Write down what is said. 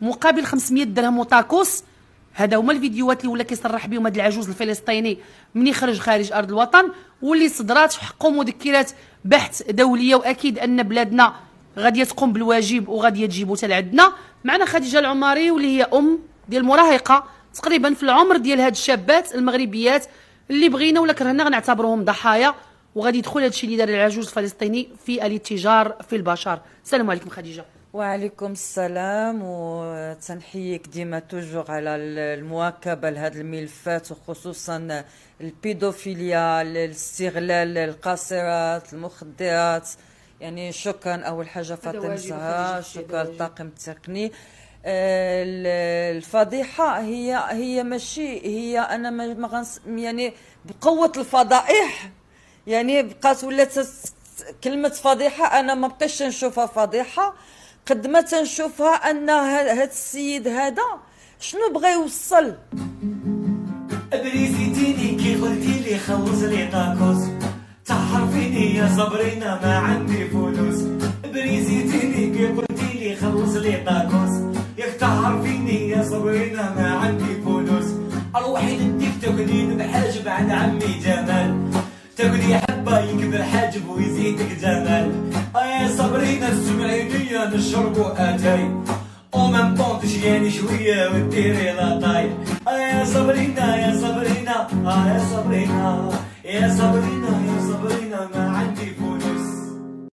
مقابل 500 درهم وطاكوس. هذا هما الفيديوهات اللي ولا كيصرح بهم هذا العجوز الفلسطيني ملي خرج خارج ارض الوطن، واللي صدرات في حقه مذكرات بحث دوليه. واكيد ان بلادنا غاديه تقوم بالواجب وغاديه تجيبو حتى لعندنا. معنا خديجه العماري واللي هي ام ديال مراهقه تقريبا في العمر ديال هاد الشابات المغربيات اللي بغينا ولا كرهنا غنعتبروهم ضحايا، وغادي يدخل هادشي اللي دار العجوز الفلسطيني في الاتجار في البشر. السلام عليكم خديجه. وعليكم السلام، وتنحييك ديما توجور على المواكبه لهذه الملفات، وخصوصا البيدوفيليا، الاستغلال القاصرات، المخدرات. يعني شكرا اول حاجه فاطمه زهراء، شكرا للطاقم التقني. الفضيحه هي ماشي هي انا ما يعني بقوه الفضائح، يعني بقات ولات كلمه فضيحه انا ما بقيتش نشوفها فضيحه قد ما تنشوفها ان هذا السيد هذا شنو بغى يوصل. ابريزيتيني كي قلتي لي خلص لي طاكوس، تعرفيني يا صبرينا ما عندي فلوس. ابريزيتيني كي قلتي لي خلص لي طاكوس، ياك تعرفيني يا صبرينا ما عندي فلوس. اروحي نديك تاكلين بحاجب عند عمي جمال، تاكلي حبه يكبر حاجب ويزيدك جمال. يا صبرينا سمعيني نشربو اتاي ومن بون تشياني شويه وديري لاطاي. يا صبرينا يا صبرينا يا صبرينا يا صبرينا يا صبرينا ما